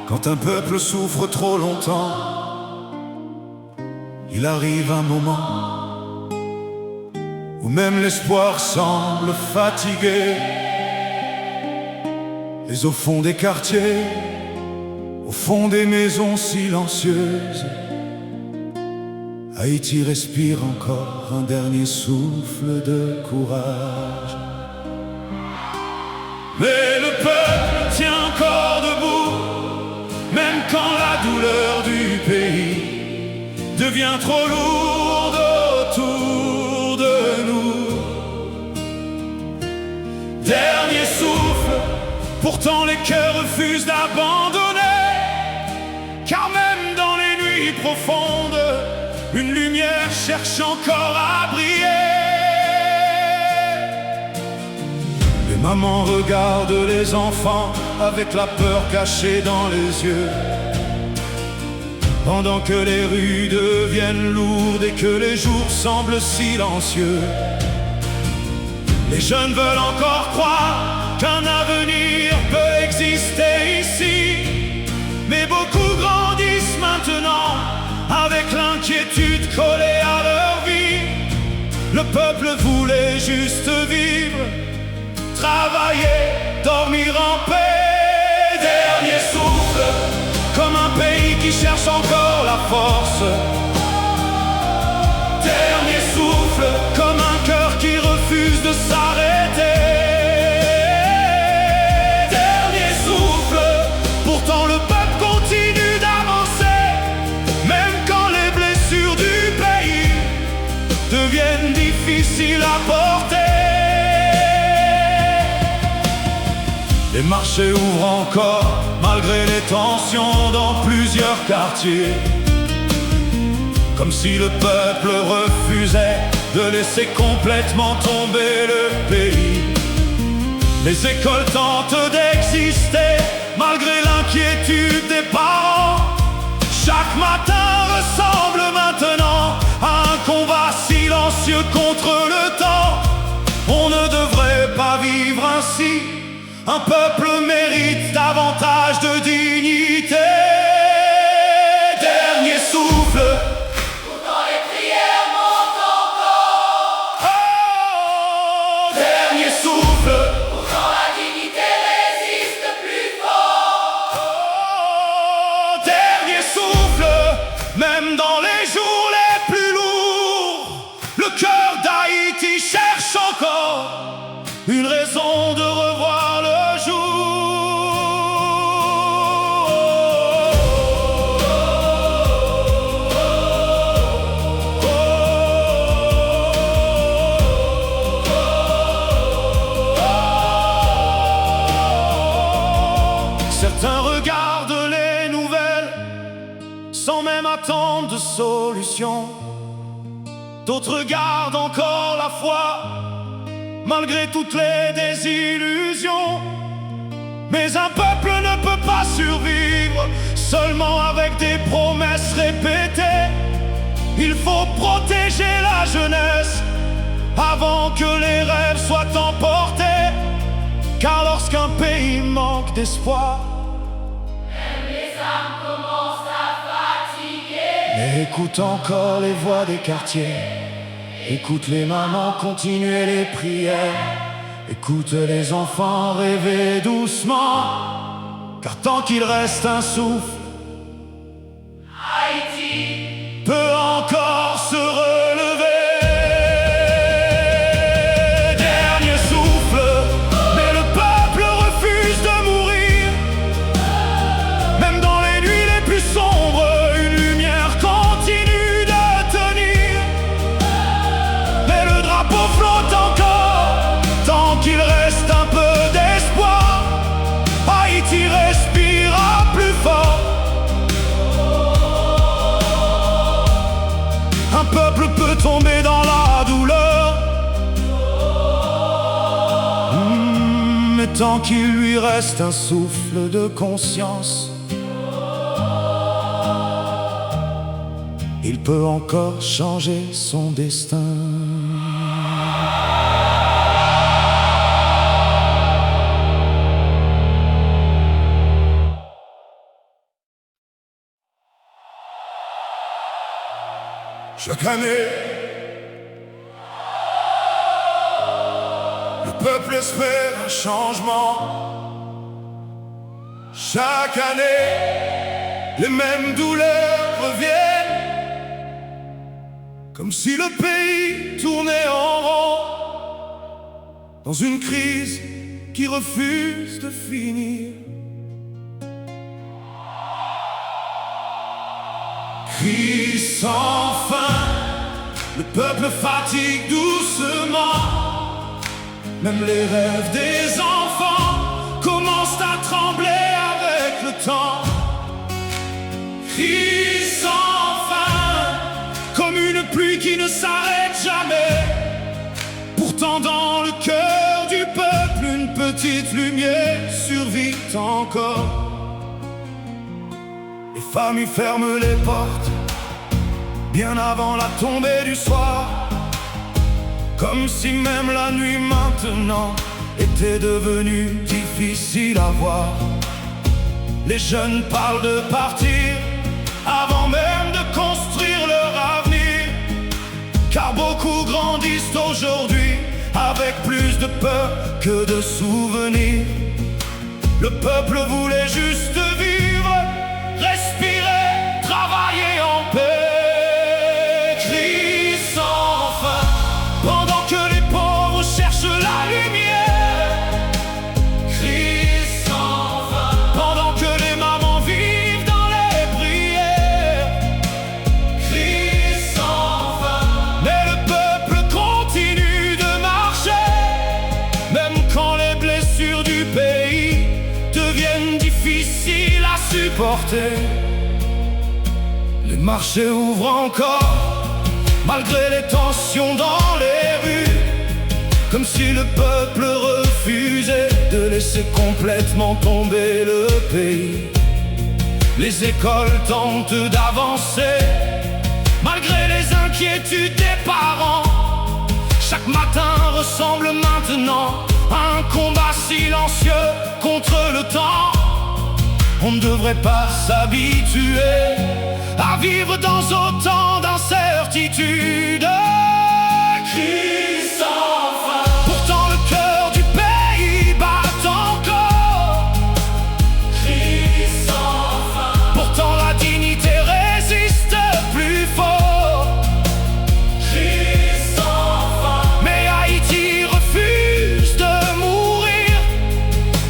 Quand un peuple souffre trop longtemps, il arrive un moment où même l'espoir semble fatigué. Mais au fond des quartiers, au fond des maisons silencieuses, Haïti respire encore un dernier souffle de courage. Mais le peuple tient encore debout, même quand la douleur du pays devient trop lourde autour de nous. Dernier souffle, pourtant les cœurs refusent d'abandonner, car même dans les nuits profondes, une lumière cherche encore à briller. Les mamans regardent les enfants avec la peur cachée dans les yeux, pendant que les rues deviennent lourdes et que les jours semblent silencieux. Les jeunes veulent encore croire qu'un avenir peut exister ici, mais beaucoup grandissent maintenant avec l'inquiétude collée à leur vie. Le peuple voulait juste vivre, travailler, dormir en paix. Dernier souffle, comme un pays qui cherche encore la force. Dernier souffle, comme un cœur qui refuse de s'arrêter. Dernier souffle, pourtant le peuple continue d'avancer, même quand les blessures du pays deviennent difficiles à porter. Les marchés ouvrent encore, malgré les tensions dans plusieurs quartiers, comme si le peuple refusait de laisser complètement tomber le pays. Les écoles tentent d'exister, malgré l'inquiétude des parents. Chaque matin ressemble maintenant à un combat silencieux contre le temps. On ne devrait pas vivre ainsi. Un peuple mérite davantage de dignité. Dernier souffle, pourtant les prières montent encore. oh, dernier souffle, Pourtant la dignité résiste plus fort. oh, dernier souffle. Même dans les jours les plus lourds, le cœur d'Haïti cherche encore une raison de revoir le jour. Certains regardent les nouvelles sans même attendre de solution. D'autres gardent encore la foi malgré toutes les désillusions. Mais un peuple ne peut pas survivre seulement avec des promesses répétées. Il faut protéger la jeunesse avant que les rêves soient emportés, car lorsqu'un pays manque d'espoir, Même les âmes commencent à fatiguer. mais écoute encore les voix des quartiers. Écoute les mamans continuer les prières. Écoute les enfants rêver doucement, car tant qu'il reste un souffle, Haïti peut encore se relever. Dernier souffle, mais le peuple refuse de mourir. Même dans les nuits les plus sombres, une lumière continue de tenir. Mais le drapeau flotte encore, tant qu'il reste un peu d'espoir. Haïti respirera plus fort. Un peuple peut tomber dans la douleur, mais tant qu'il lui reste un souffle de conscience, il peut encore changer son destin. Chaque année, le peuple espère un changement. Chaque année, les mêmes douleurs reviennent, comme si le pays tournait en rond, dans une crise qui refuse de finir. Crise sans fin, le peuple fatigue doucement. Même les rêves des enfants commencent à trembler avec le temps. Crise sans fin, comme une pluie qui ne s'arrête jamais. Pourtant dans le cœur du peuple, une petite lumière survit encore. Les familles ferment les portes bien avant la tombée du soir, comme si même la nuit maintenant était devenue difficile à voir. Les jeunes parlent de partir avant même de construire leur avenir, car beaucoup grandissent aujourd'hui avec plus de peur que de souvenirs. Le peuple voulait juste vivre, respirer, travailler en paix. Crie sans fin, pendant que les pauvres cherchent la lumière. Crie sans fin, pendant que les mamans vivent dans les prières. Crie sans fin, mais le peuple continue de marcher, même quand les blessures du pays deviennent difficiles à supporter. Les marchés ouvrent encore, malgré les tensions dans les rues, comme si le peuple refusait de laisser complètement tomber le pays. Les écoles tentent d'avancer, malgré les inquiétudes des parents. Chaque matin ressemble maintenant à un combat silencieux contre le temps. On ne devrait pas s'habituer à vivre dans autant d'incertitudes. Crise sans fin, pourtant le cœur du pays bat encore. Crise sans fin, pourtant la dignité résiste plus fort. Crise sans fin, mais Haïti refuse de mourir,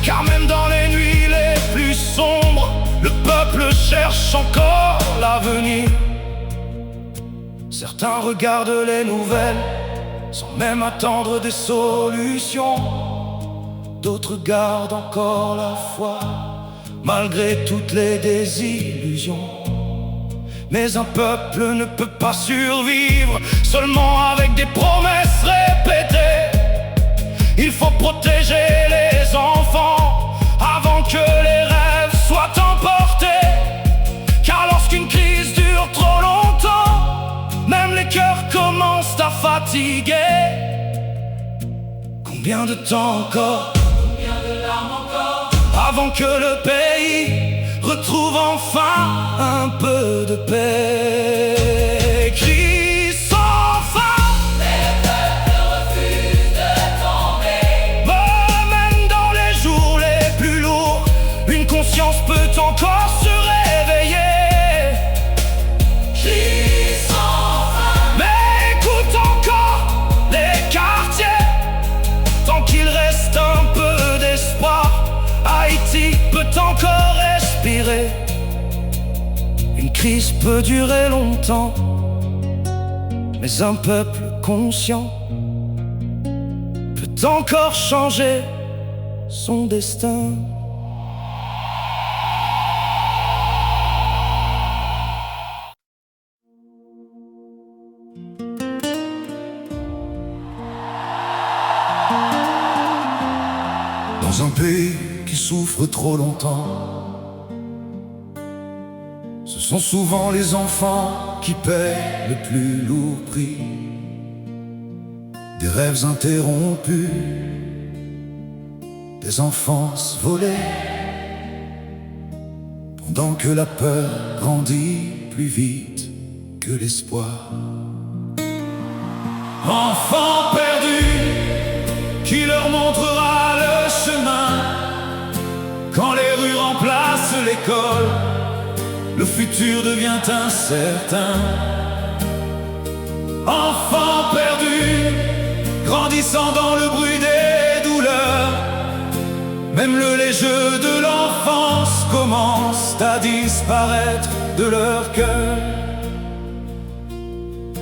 car même dans les nuits les plus sombres, le peuple cherche encore l'avenir. Certains regardent les nouvelles sans même attendre des solutions. D'autres gardent encore la foi malgré toutes les désillusions. Mais un peuple ne peut pas survivre seulement avec des promesses répétées. Il faut protéger les enfants avant que les rêves soient emportés, car lorsqu'une crise dure trop longtemps, même les cœurs commencent à fatiguer. Combien de temps encore, combien de larmes encore, avant que le pays retrouve enfin un peu de paix. Crie sans fin, mais le peuple refuse de tomber. Même dans les jours les plus lourds, une conscience peut encore se réveiller. Crie sans fin, mais écoute encore les quartiers. Tant qu'il reste un peu d'espoir, Haïti peut encore respirer. Une crise peut durer longtemps, mais un peuple conscient peut encore changer son destin. Dans un pays qui souffre trop longtemps, ce sont souvent les enfants qui paient le plus lourd prix. Des rêves interrompus, des enfances volées, pendant que la peur grandit plus vite que l'espoir. Enfant perdu, qui leur montrera le chemin quand les rues remplacent l'école, le futur devient incertain. Enfant perdu, grandissant dans le bruit des douleurs, même les jeux de l'enfance commencent à disparaître de leur cœur.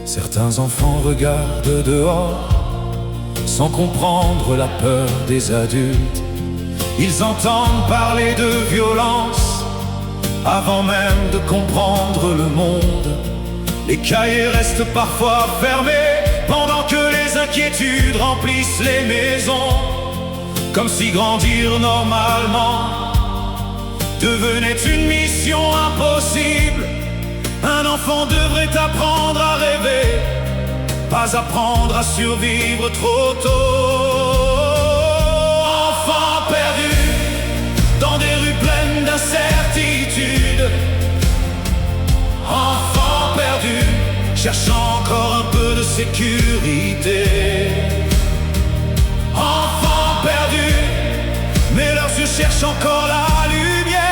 Certains enfants regardent dehors sans comprendre la peur des adultes. Ils entendent parler de violence avant même de comprendre le monde. Les cahiers restent parfois fermés pendant que les inquiétudes remplissent les maisons, comme si grandir normalement devenait une mission impossible. Un enfant devrait apprendre à rêver, pas apprendre à survivre trop tôt. Enfant perdu dans des rues pleines d'incertitudes. Enfant perdu, cherchant encore un peu de sécurité. Enfant perdu, mais leurs yeux cherchent encore la lumière,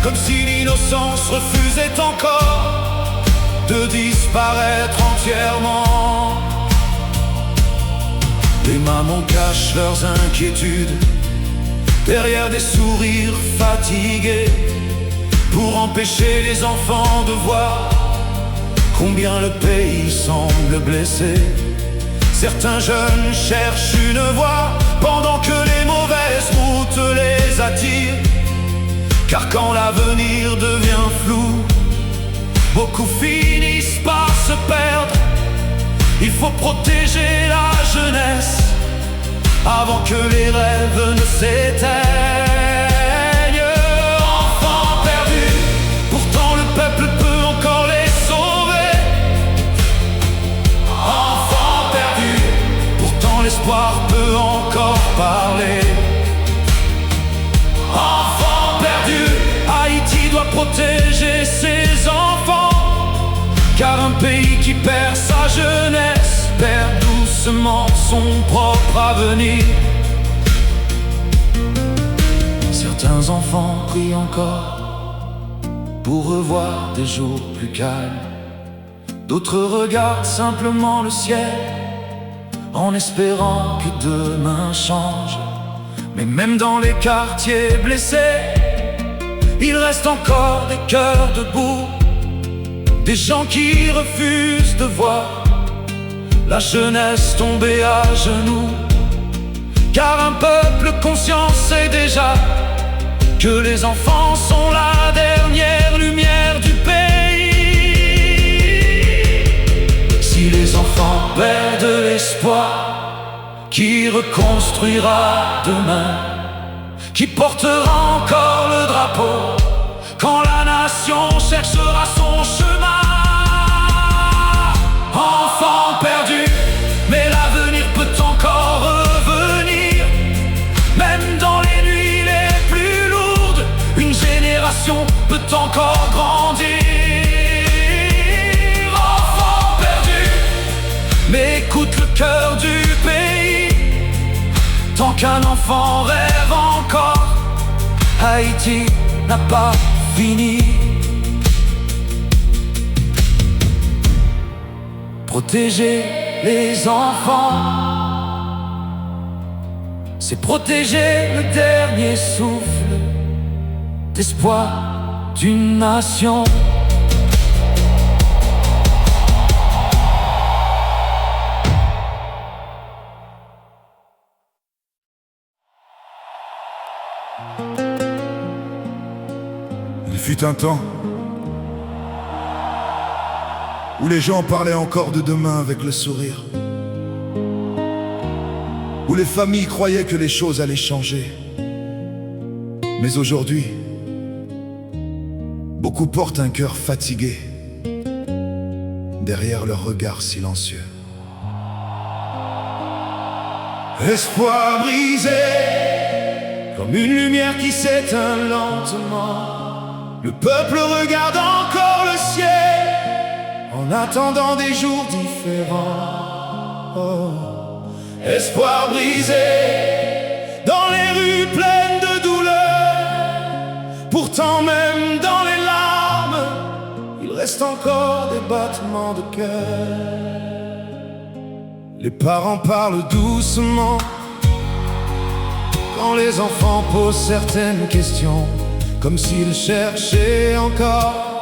comme si l'innocence refusait encore de disparaître entièrement. Les mamans cachent leurs inquiétudes derrière des sourires fatigués, pour empêcher les enfants de voir combien le pays semble blessé. Certains jeunes cherchent une voie pendant que les mauvaises routes les attirent, car quand l'avenir devient flou, beaucoup finissent par se perdre. Il faut protéger la jeunesse avant que les rêves ne s'éteignent. Enfants perdus, pourtant le peuple peut encore les sauver. Enfants perdus, pourtant l'espoir peut encore parler. Enfants perdus, Haïti doit protéger ses enfants, car un pays qui perd sa jeunesse perd doucement son propre avenir. Certains enfants prient encore pour revoir des jours plus calmes. D'autres regardent simplement le ciel en espérant que demain change. Mais même dans les quartiers blessés, il reste encore des cœurs debout, des gens qui refusent de voir la jeunesse tomber à genoux. Car un peuple conscient sait déjà que les enfants sont la dernière lumière du pays. Si les enfants perdent l'espoir, qui reconstruira demain? Qui portera encore le drapeau quand la nation cherchera son chemin? Enfants perdus, mais l'avenir peut encore revenir, même dans les nuits les plus lourdes. Une génération peut encore grandir. Enfants perdus, mais écoute le cœur du pays. Tant qu'un enfant rêve encore, Haïti n'a pas fini. Protéger les enfants, c'est protéger le dernier souffle d'espoir d'une nation. Il fut un temps où les gens parlaient encore de demain avec le sourire, où les familles croyaient que les choses allaient changer. Mais aujourd'hui, beaucoup portent un cœur fatigué derrière leur regard silencieux. Espoir brisé, comme une lumière qui s'éteint lentement. Le peuple regarde encore le ciel en attendant des jours différents. Oh. Espoir brisé dans les rues pleines de douleur. Pourtant même dans les larmes, il reste encore des battements de cœur. Les parents parlent doucement quand les enfants posent certaines questions, comme s'ils cherchaient encore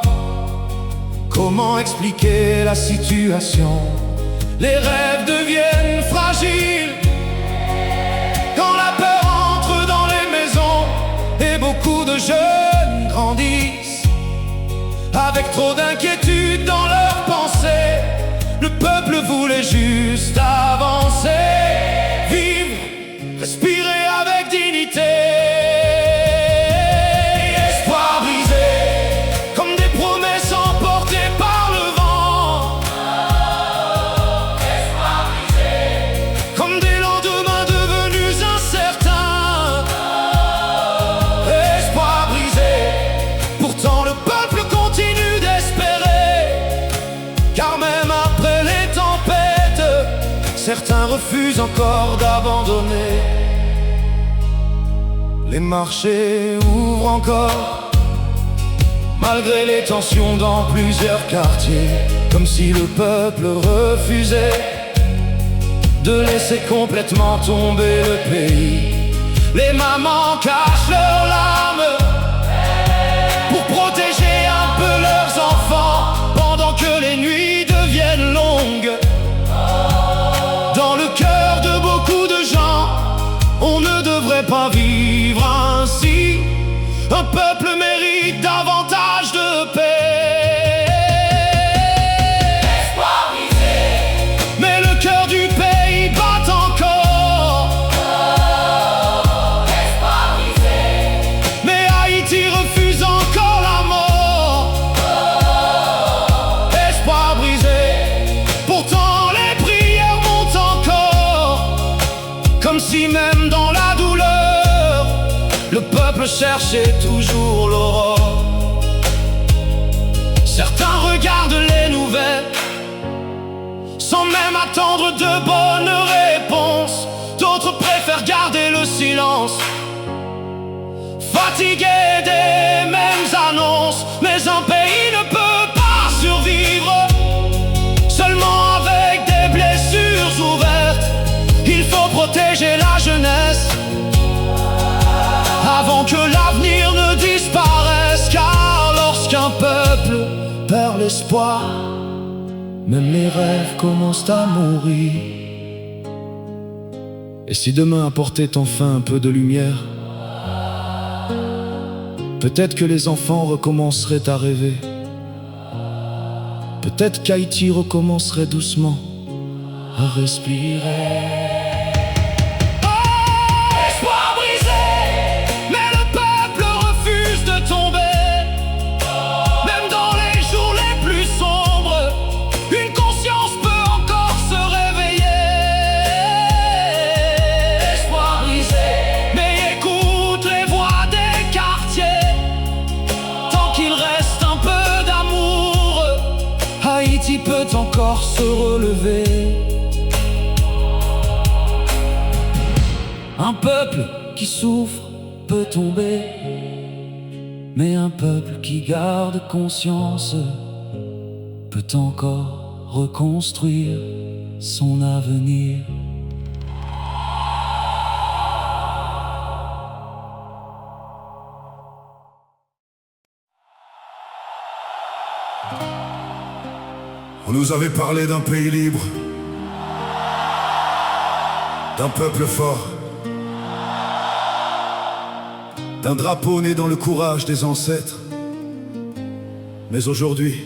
comment expliquer la situation. Les rêves deviennent fragiles quand la peur entre dans les maisons, et beaucoup de jeunes grandissent avec trop d'inquiétude dans leurs pensées. Le peuple voulait juste avancer, vivre, respirer avec dignité. Espoir brisé, comme des promesses emportées par le vent. Espoir brisé, comme des lendemains devenus incertains. Espoir brisé, pourtant le peuple continue d'espérer, car même après les tempêtes, certains refusent encore d'abandonner. Les marchés ouvrent encore, malgré les tensions dans plusieurs quartiers, comme si le peuple refusait de laisser complètement tomber le pays. Les mamans cachent leurs larmes pour protéger un peu leurs enfants, pendant que les nuits deviennent longues. Dans le cœur de beaucoup de gens, on ne devrait pas vivre ainsi. Un peuple mérite davantage de paix. Espoir brisé, Mais le cœur du pays bat encore. espoir brisé, Mais Haïti refuse encore la mort. Espoir brisé, pourtant les prières montent encore, comme si même dans la douleur, le peuple cherchait toujours l'aurore. Certains regardent les nouvelles sans même attendre de bonnes réponses. D'autres préfèrent garder le silence, fatigués des mêmes annonces. Mais un pays ne peut pas survivre seulement avec des blessures ouvertes. Il faut protéger la jeunesse avant que l'avenir ne disparaisse, car lorsqu'un peuple perd l'espoir, même les rêves commencent à mourir. Et si demain apportait enfin un peu de lumière, peut-être que les enfants recommenceraient à rêver. Peut-être qu'Haïti recommencerait doucement à respirer. Espoir brisé, mais le peuple refuse de tomber. Même dans les jours les plus sombres, une conscience peut encore se réveiller. Espoir brisé, mais écoute les voix des quartiers. Tant qu'il reste un peu d'amour, Haïti peut encore se relever. Un peuple qui souffre peut tomber, mais un peuple qui garde conscience peut encore reconstruire son avenir. On nous avait parlé d'un pays libre, d'un peuple fort, d'un drapeau né dans le courage des ancêtres. Mais aujourd'hui,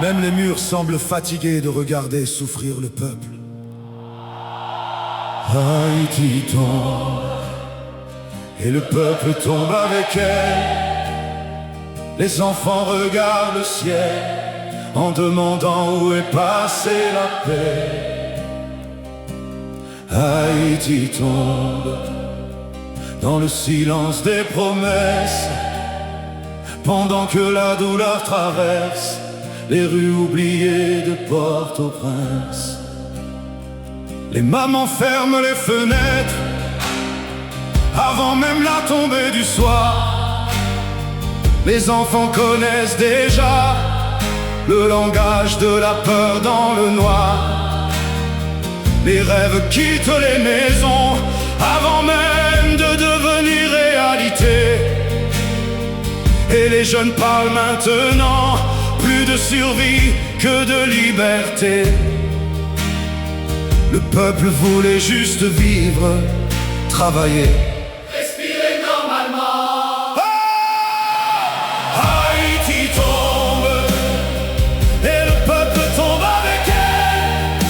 même les murs semblent fatigués de regarder souffrir le peuple. Haïti tombe, et le peuple tombe avec elle. Les enfants regardent le ciel en demandant où est passée la paix. Haïti tombe dans le silence des promesses, pendant que la douleur traverse les rues oubliées de Port-au-Prince. Les mamans ferment les fenêtres avant même la tombée du soir. Les enfants connaissent déjà le langage de la peur dans le noir. Les rêves quittent les maisons avant même de devenir réalité. Et les jeunes parlent maintenant plus de survie que de liberté. Le peuple voulait juste vivre, travailler, respirer normalement. Haïti tombe et le peuple tombe avec elle.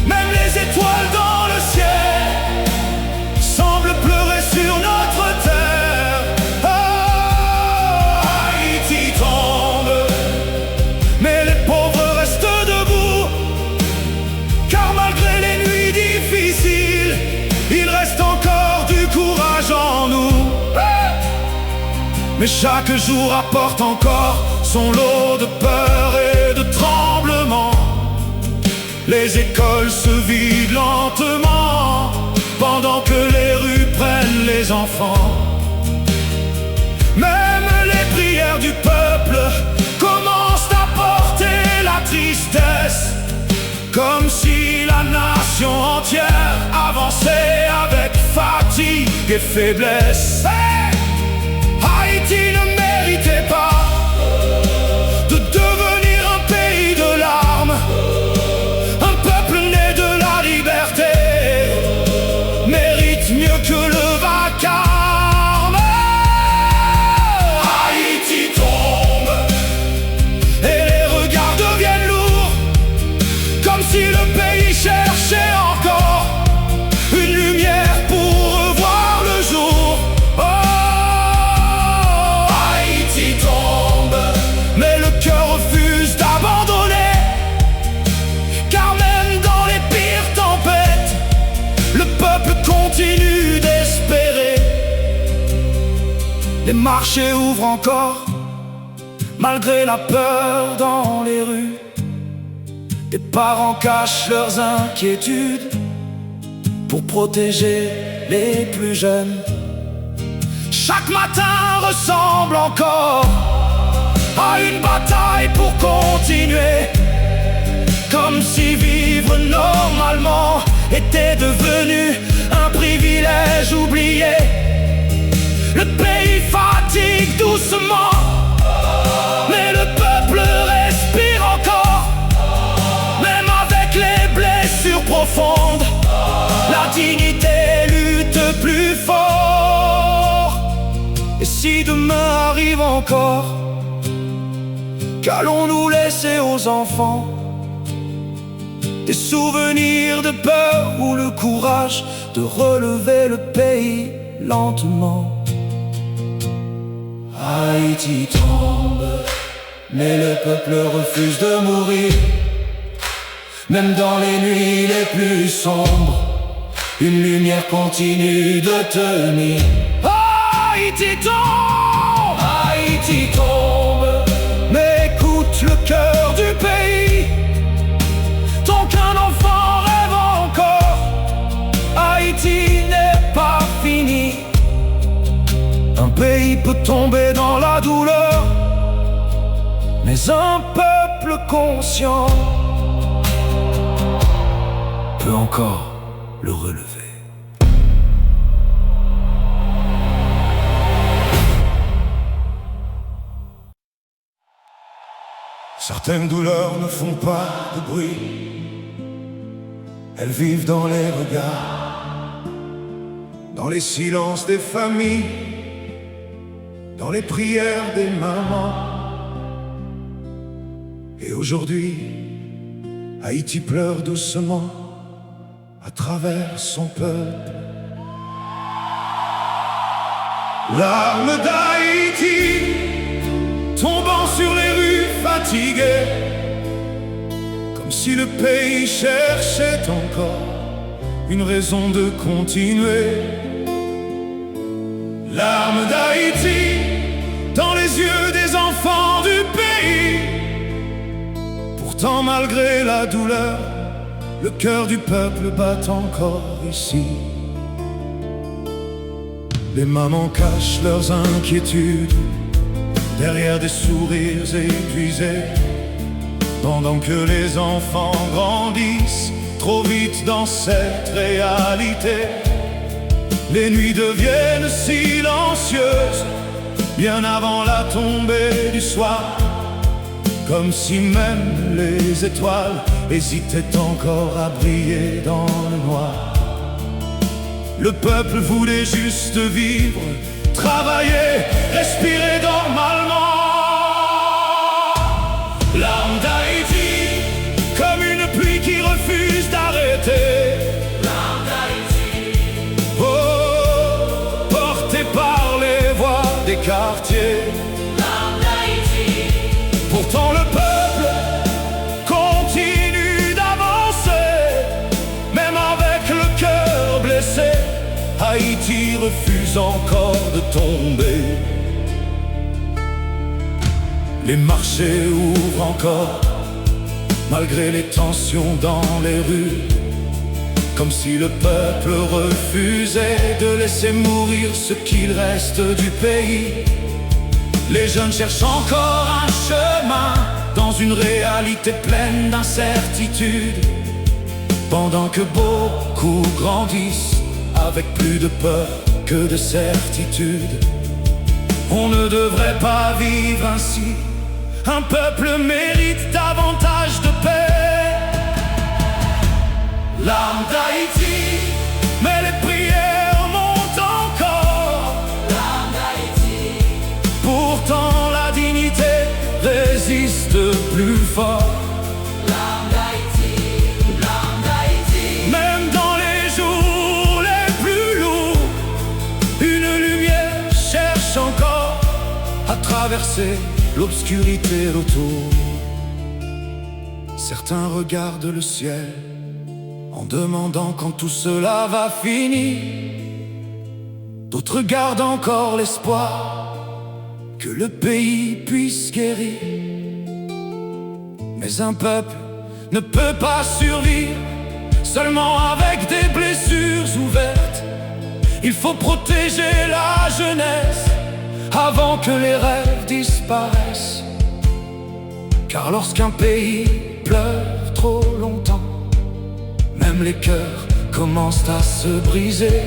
Même les étoiles dans le ciel semblent pleurer sur notre terre. Haïti tombe, mais les pauvres restent debout, car malgré les nuits difficiles, il reste encore du courage en nous. Mais chaque jour apporte encore son lot de peur et de tremblements. Les écoles se vident lentement pendant que les rues prennent les enfants. Même les prières du peuple commencent à porter la tristesse, comme si la nation entière avançait avec fatigue et faiblesse. Haïti ne méritait pas de devenir un pays de larmes. Un peuple né de la liberté mérite mieux que le vacarme. Haïti tombe et les regards deviennent lourds, comme si le pays cherchait encore une lumière pour revoir le jour. Haïti tombe, mais le cœur refuse d'abandonner, car même dans les pires tempêtes, le peuple continue d'espérer. Les marchés ouvrent encore, malgré la peur dans les rues. Des parents cachent leurs inquiétudes pour protéger les plus jeunes. Chaque matin ressemble encore à une bataille pour continuer, comme si vivre normalement était devenu un privilège oublié. Le pays fatigue doucement, mais le peuple respire encore. Même avec les blessures profondes, la dignité lutte plus fort. Et si demain arrive encore, qu'allons-nous laisser aux enfants? Des souvenirs de peur ou le courage de relever le pays lentement? Haïti tombe, mais le peuple refuse de mourir. Même dans les nuits les plus sombres, une lumière continue de tenir. Haïti tombe, mais écoute le cœur du pays. Tant qu'un enfant rêve encore, Haïti n'est pas fini. Un pays peut tomber dans la douleur, mais un peuple conscient peut encore le relever. Certaines douleurs ne font pas de bruit, elles vivent dans les regards, dans les silences des familles, dans les prières des mamans. Et aujourd'hui, Haïti pleure doucement à travers son peuple. Larmes d'Haïti tombant sur les rues fatiguées, comme si le pays cherchait encore une raison de continuer. Larmes d'Haïti dans les yeux des enfants du pays, Pourtant malgré la douleur, le cœur du peuple bat encore ici. Les mamans cachent leurs inquiétudes derrière des sourires épuisés, pendant que les enfants grandissent trop vite dans cette réalité. Les nuits deviennent silencieuses bien avant la tombée du soir, comme si même les étoiles hésitaient encore à briller dans le noir. Le peuple voulait juste vivre, travailler, respirer normalement. Larmes d'Haïti, comme une pluie qui refuse d'arrêter. Larmes d'Haïti, Oh, portées par les voix des quartiers. larmes d'Haïti, Pourtant le peuple continue d'avancer, même avec le cœur blessé. Haïti refuse encore de tomber. Les marchés ouvrent encore, malgré les tensions dans les rues, comme si le peuple refusait de laisser mourir ce qu'il reste du pays. Les jeunes cherchent encore un chemin dans une réalité pleine d'incertitudes, pendant que beaucoup grandissent avec plus de peur que de certitude. On ne devrait pas vivre ainsi. Un peuple mérite davantage de paix. Larmes d'Haïti, mais les prières montent encore. larmes d'Haïti, Pourtant la dignité résiste plus fort. larmes d'Haïti, larmes d'Haïti, Même dans les jours les plus lourds, une lumière cherche encore à traverser l'obscurité autour. Certains regardent le ciel en demandant quand tout cela va finir. D'autres gardent encore l'espoir que le pays puisse guérir. Mais un peuple ne peut pas survivre seulement avec des blessures ouvertes. Il faut protéger la jeunesse avant que les rêves disparaissent. Car lorsqu'un pays pleure trop longtemps, même les cœurs commencent à se briser.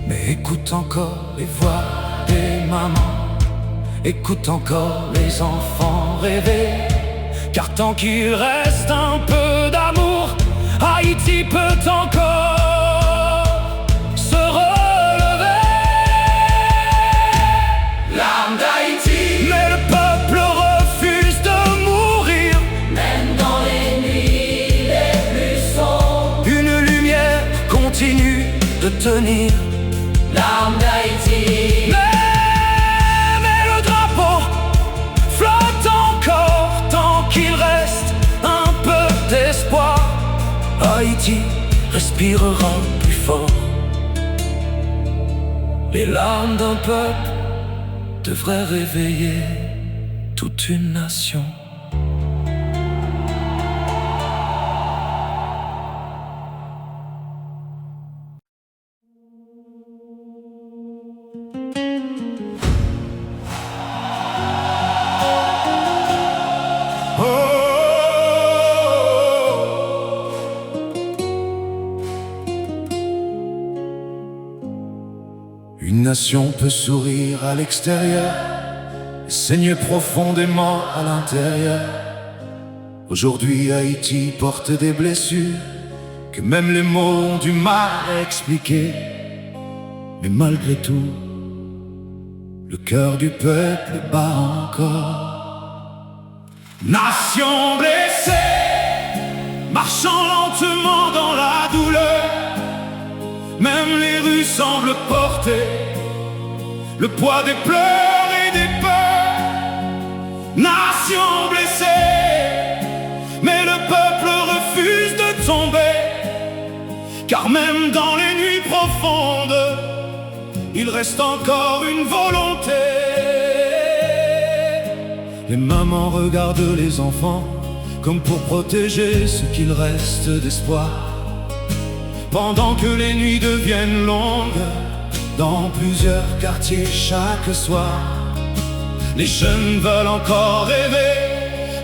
Mais écoute encore les voix des mamans, écoute encore les enfants rêver. Car tant qu'il reste un peu d'amour, Haïti peut encore se relever. larmes d'Haïti, Mais le peuple refuse de mourir. même dans les nuits les plus sombres. Une lumière continue de tenir. Larmes d'Haïti, Mais le drapeau flotte encore tant qu'il reste un peu d'espoir. Haïti respirera plus fort. Les larmes d'un peuple devraient réveiller toute une nation. Une nation peut sourire à l'extérieur et saigner profondément à l'intérieur. Aujourd'hui, Haïti porte des blessures que même les mots ont du mal à expliquer. Mais malgré tout, le cœur du peuple bat encore. Nation blessée, marchant lentement dans la douleur, même les rues semblent porter le poids des pleurs et des peurs. Nation blessée, mais le peuple refuse de tomber. Car même dans les nuits profondes, il reste encore une volonté. Les mamans regardent les enfants comme pour protéger ce qu'il reste d'espoir. Pendant que les nuits deviennent longues dans plusieurs quartiers chaque soir, les jeunes veulent encore rêver,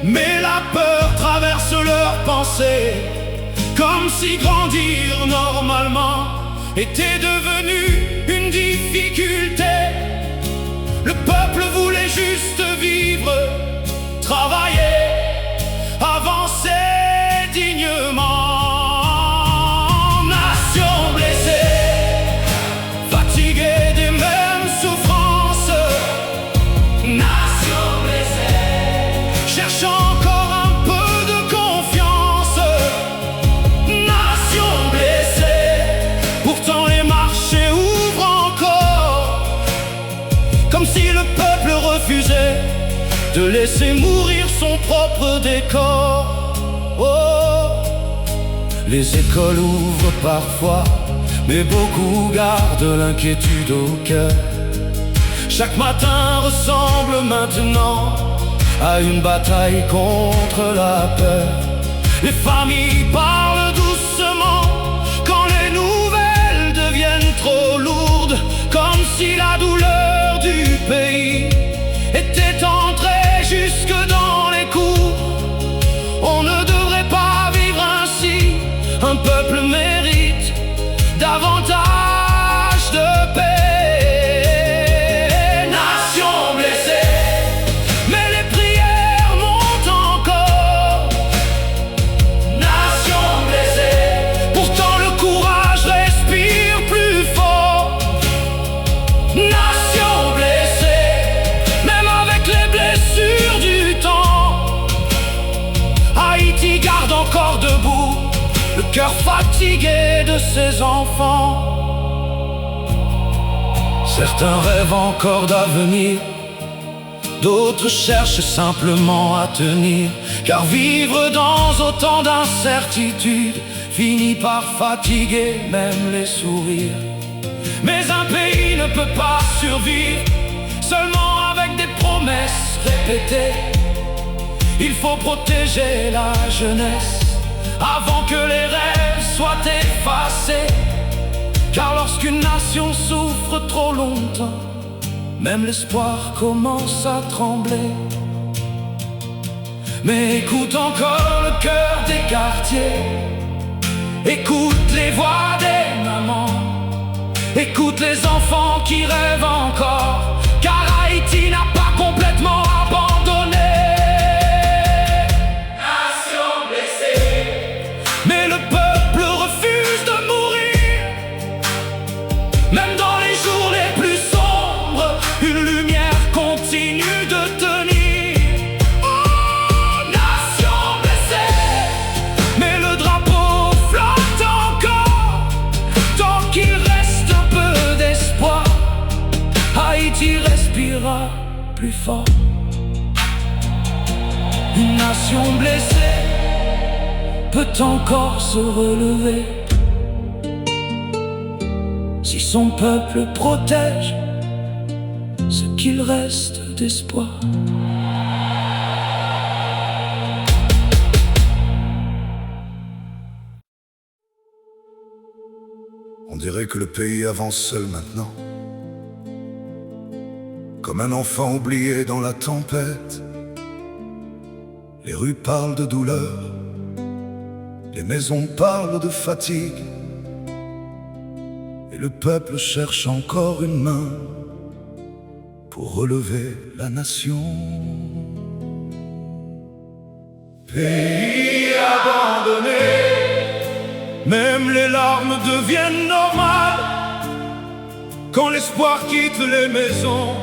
mais la peur traverse leurs pensées, comme si grandir normalement était devenu une difficulté. Le peuple voulait juste vivre, travailler, avancer dignement. Nation blessée, fatiguée des mêmes souffrances. Nation blessée, cherchant encore un peu de confiance. Nation blessée, pourtant les marchés ouvrent encore, comme si le peuple refusait de laisser mourir son propre décor. Oh, les écoles ouvrent parfois, mais beaucoup gardent l'inquiétude au cœur. Chaque matin ressemble maintenant à une bataille contre la peur. Les familles parlent doucement quand les nouvelles deviennent trop lourdes, comme si la douleur du pays était entrée jusque dans les cours. On ne devrait pas vivre ainsi, un peuple mérite davantage de paix. Nation blessée, mais les prières montent encore. Nation blessée, pourtant le courage respire plus fort. Nation blessée, même avec les blessures du temps, Haïti garde encore debout le cœur fatigué de ses enfants. Certains rêvent encore d'avenir, d'autres cherchent simplement à tenir, car vivre dans autant d'incertitudes finit par fatiguer même les sourires. Mais un pays ne peut pas survivre seulement avec des promesses répétées. Il faut protéger la jeunesse avant que les rêves soient effacés, car lorsqu'une nation souffre trop longtemps, même l'espoir commence à trembler. Mais écoute encore le cœur des quartiers, écoute les voix des mamans, écoute les enfants qui rêvent encore, car Haïti n'a pas complètement abandonné. Nation blessée, Mais le peuple refuse de mourir. Même dans les jours les plus sombres, une lumière continue de tenir. Oh, nation blessée, mais le drapeau flotte encore. Tant qu'il reste un peu d'espoir, Haïti respirera plus fort. Une nation blessée peut encore se relever si son peuple protège ce qu'il reste d'espoir. On dirait que le pays avance seul maintenant, comme un enfant oublié dans la tempête. Les rues parlent de douleur, les maisons parlent de fatigue, et le peuple cherche encore une main pour relever la nation. Pays abandonné, même les larmes deviennent normales. Quand l'espoir quitte les maisons,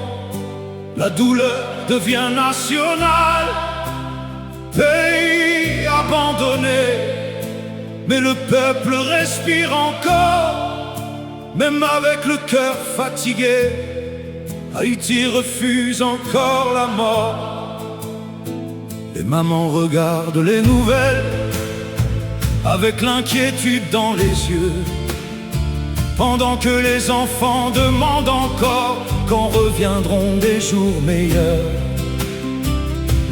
la douleur devient nationale. Pays abandonné, mais le peuple respire encore, même avec le cœur fatigué. Haïti refuse encore la mort. Les mamans regardent les nouvelles avec l'inquiétude dans les yeux, pendant que les enfants demandent encore quand reviendront des jours meilleurs.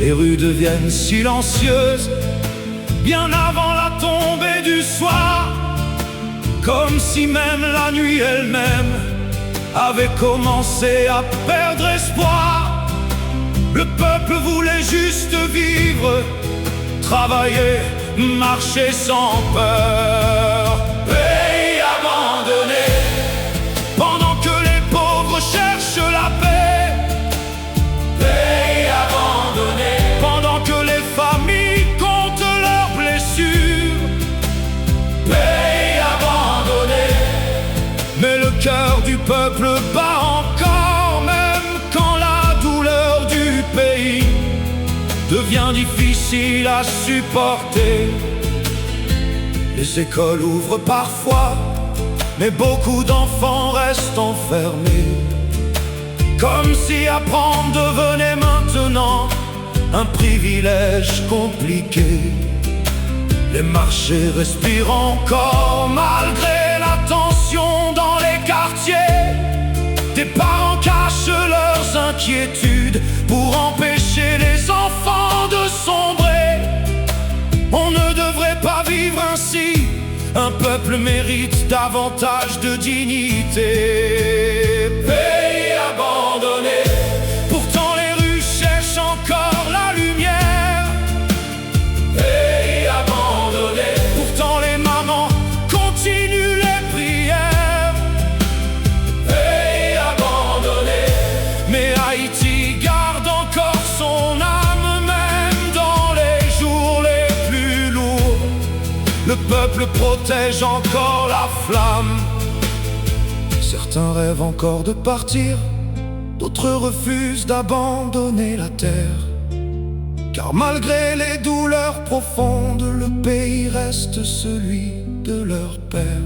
Les rues deviennent silencieuses, bien avant la tombée du soir, comme si même la nuit elle-même avait commencé à perdre espoir. Le peuple voulait juste vivre, travailler, marcher sans peur. Pays abandonné, pendant que les pauvres cherchent la paix. Pays abandonné, pendant que les familles comptent leurs blessures. Pays abandonné, mais le cœur du peuple bat encore, même quand la douleur du pays devient difficile à supporter. Les écoles ouvrent parfois, mais beaucoup d'enfants restent enfermés, comme si apprendre devenait maintenant un privilège compliqué. Les marchés respirent encore malgré la tension dans les quartiers. Des parents cachent leurs inquiétudes pour empêcher les enfants de sombrer. On ne devrait pas vivre ainsi. Un peuple mérite davantage de dignité. Pays abandonné, pourtant les rues cherchent encore la lumière. Pays abandonné, pourtant les mamans continuent les prières. Pays abandonné, mais Haïti garde encore son âme, même dans les jours les plus lourds. Le peuple protège encore la flamme. Certains rêvent encore de partir, d'autres refusent d'abandonner la terre. Car malgré les douleurs profondes, le pays reste celui de leur père.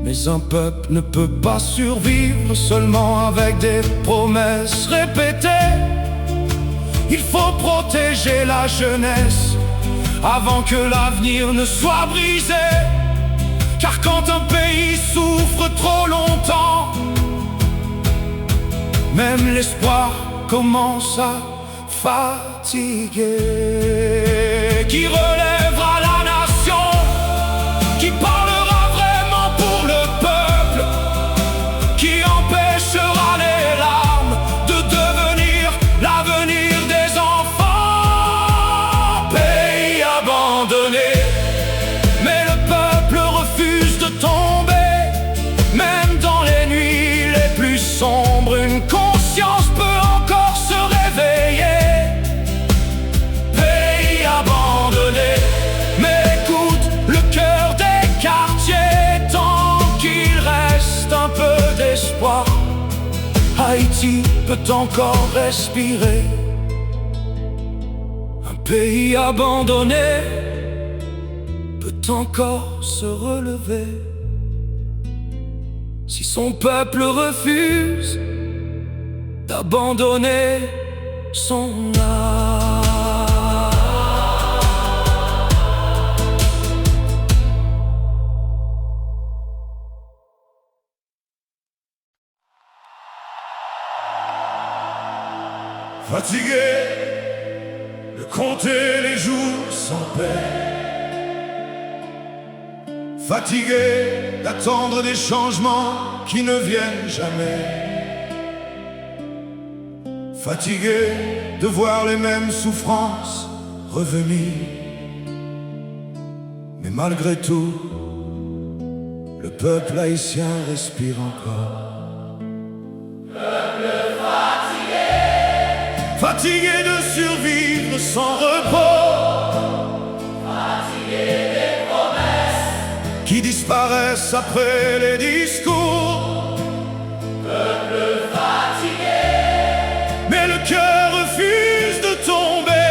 Mais un peuple ne peut pas survivre seulement avec des promesses répétées. Il faut protéger la jeunesse avant que l'avenir ne soit brisé. Car quand un pays souffre trop longtemps, même l'espoir commence à fatiguer. Qui relèvera la nation? Qui parlera vraiment pour le peuple? Qui empêchera les larmes de devenir l'avenir des enfants? Pays abandonné, mais le peuple refuse de tomber. Même dans les nuits les plus sombres, une conscience peut encore se réveiller. Pays abandonné, mais écoute le cœur des quartiers. Tant qu'il reste un peu d'espoir, Haïti peut encore respirer. Un pays abandonné peut encore se relever. Si son peuple refuse d'abandonner son âme. Fatigué de compter les jours sans paix, fatigué d'attendre des changements qui ne viennent jamais, fatigué de voir les mêmes souffrances revenir. Mais malgré tout, le peuple haïtien respire encore. Fatigué de survivre sans repos, Fatigué des promesses qui disparaissent après les discours. Peuple fatigué, Mais le cœur refuse de tomber,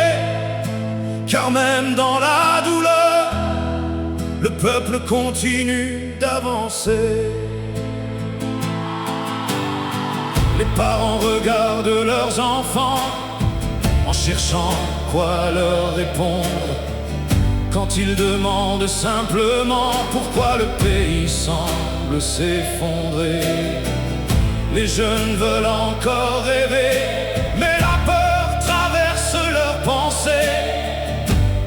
car même dans la douleur, le peuple continue d'avancer. Les parents regardent leurs enfants en cherchant quoi leur répondre, quand ils demandent simplement pourquoi le pays semble s'effondrer. Les jeunes veulent encore rêver, mais la peur traverse leur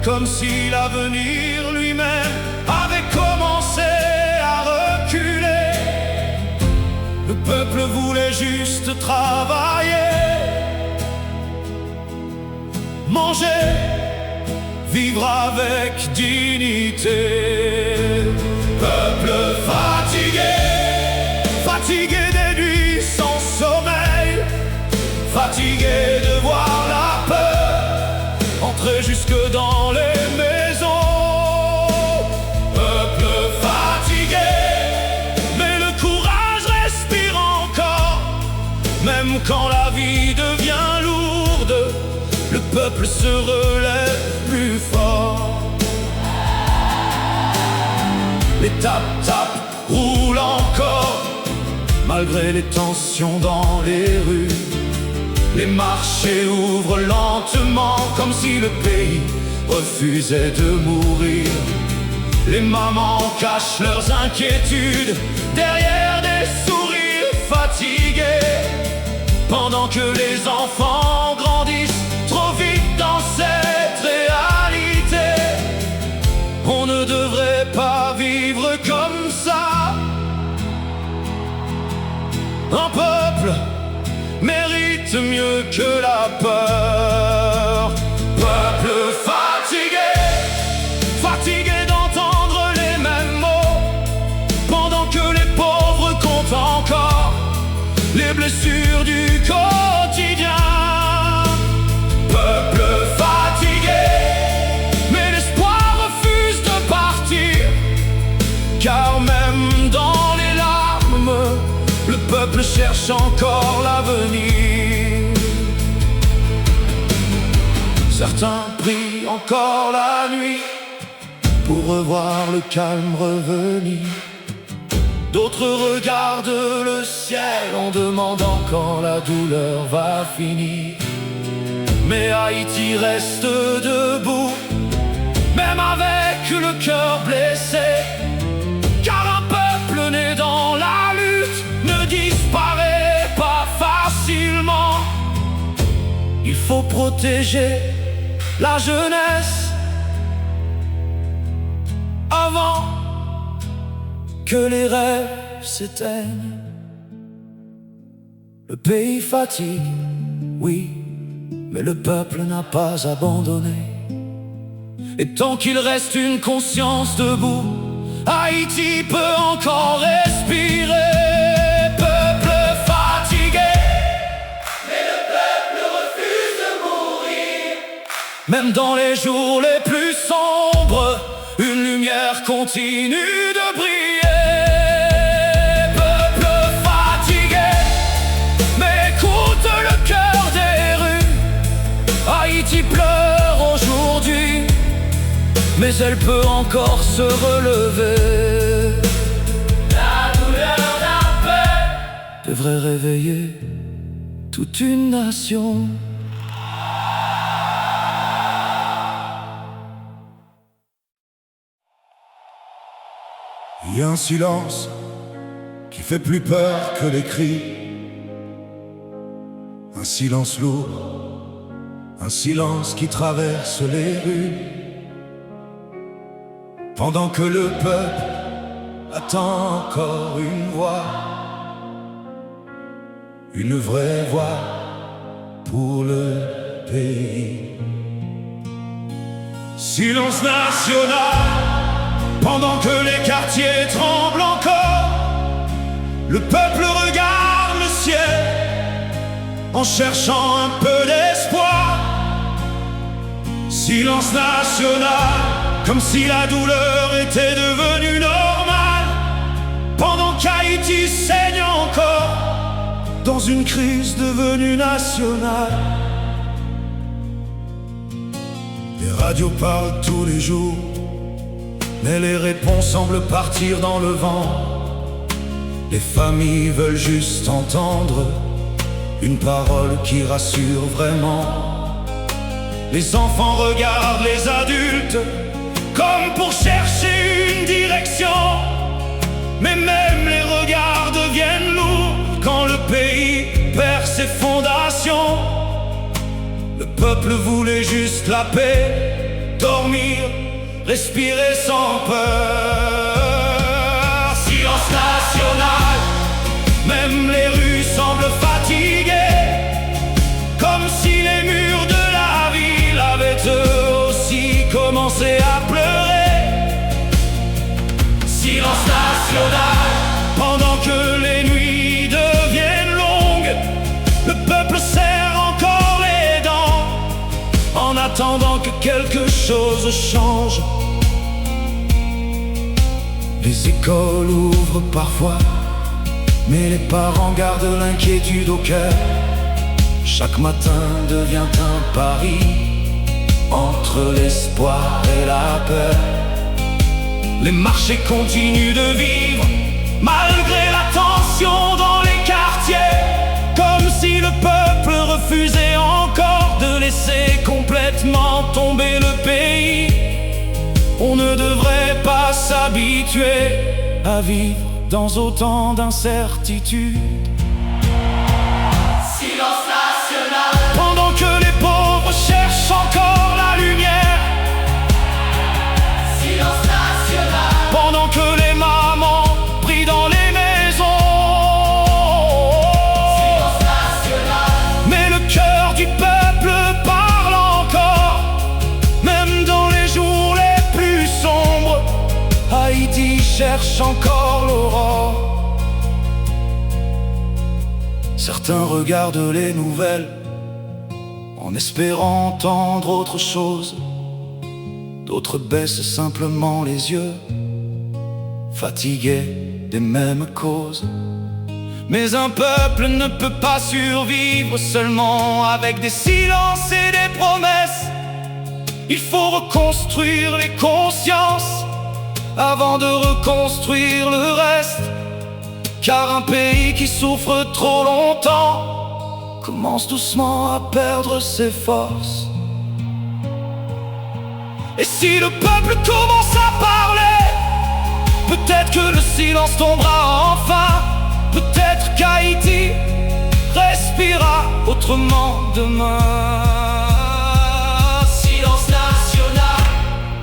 comme si l'avenir lui-même avait commencé à reculer. Le peuple voulait juste travailler, manger, vivre avec dignité. Peuple fatigué, fatigué des nuits sans sommeil, fatigué de voir la peur entrer jusque dans les maisons. Peuple fatigué, mais le courage respire encore. Même quand la vie devient lourde, le peuple se relève plus fort. Les tap-tap roulent encore, malgré les tensions dans les rues. Les marchés ouvrent lentement, comme si le pays refusait de mourir. Les mamans cachent leurs inquiétudes derrière des sourires fatigués, pendant que les enfants grandissent trop vite dans cette réalité. On ne devrait pas vivre comme ça. Un peuple mérite mieux que la peur. Peuple fatigué, fatigué d'entendre les mêmes mots, pendant que les pauvres comptent encore les blessures du quotidien. Peuple fatigué, mais l'espoir refuse de partir, car même dans les larmes, le peuple cherche encore l'avenir. Certains prient encore la nuit pour revoir le calme revenir. D'autres regardent le ciel en demandant quand la douleur va finir. Mais Haïti reste debout, même avec le cœur blessé, car un peuple né dans la lutte ne disparaît pas facilement. Il faut protéger la jeunesse avant que les rêves s'éteignent. Le pays fatigue, oui, mais le peuple n'a pas abandonné. Et tant qu'il reste une conscience debout, Haïti peut encore respirer. Peuple fatigué, Mais le peuple refuse de mourir. même dans les jours les plus sombres, une lumière continue de briller. Peuple fatigué, mais écoute le cœur des rues. Haïti pleure aujourd'hui, mais elle peut encore se relever. La douleur d'un peuple Devrait réveiller toute une nation. Il y a un silence qui fait plus peur que les cris. Un silence lourd, un silence qui traverse les rues. Pendant que le peuple attend encore une voix, une vraie voix pour le pays. Silence national, pendant que les quartiers tremblent encore. Le peuple regarde le ciel en cherchant un peu d'espoir. Silence national, comme si la douleur était devenue normale, pendant qu'Haïti saigne encore dans une crise devenue nationale. Les radios parlent tous les jours, mais les réponses semblent partir dans le vent. Les familles veulent juste entendre une parole qui rassure vraiment. Les enfants regardent les adultes comme pour chercher une direction, mais même les regards deviennent lourds quand le pays perd ses fondations. Le peuple voulait juste la paix, dormir, respirer sans peur. Silence national, même les rues semblent fatiguées, comme si les murs de la ville avaient eux aussi commencé à pleurer. Silence national, pendant que les nuits deviennent longues, le peuple serre encore les dents, en attendant que quelque chose change. Les écoles ouvrent parfois, mais les parents gardent l'inquiétude au cœur. Chaque matin devient un pari entre l'espoir et la peur. Les marchés continuent de vivre malgré la tension dans les quartiers, comme si le peuple refusait encore de laisser complètement tomber le pays. On ne devrait pas s'habituer à vivre dans autant d'incertitudes. Silence national, Pendant que les pauvres cherchent encore la lumière, silence national, pendant que les mamans prient dans les maisons, silence national, mais le cœur du peuple parle encore, même dans les jours les plus sombres. Haïti cherche encore l'aurore. Certains regardent les nouvelles en espérant entendre autre chose. D'autres baissent simplement les yeux, fatigués des mêmes causes. Mais un peuple ne peut pas survivre seulement avec des silences et des promesses. Il faut reconstruire les consciences avant de reconstruire le reste. Car un pays qui souffre trop longtemps commence doucement à perdre ses forces. Et si le peuple commence à parler, peut-être que le silence tombera enfin. Peut-être qu'Haïti respirera autrement demain. Silence national,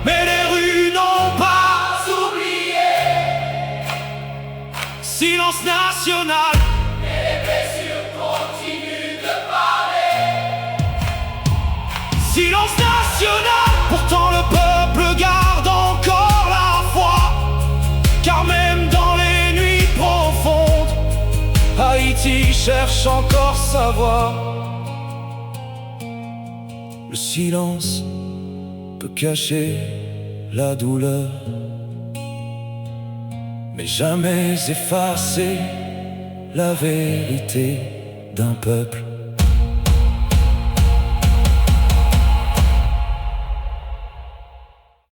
mais les rues n'ont pas oublié. Silence national, et les blessures continuent de parler. silence national. Pourtant le peuple garde encore la foi, car même dans les nuits profondes, Haïti cherche encore sa voix. Le silence peut cacher la douleur, mais jamais effacer la vérité d'un peuple.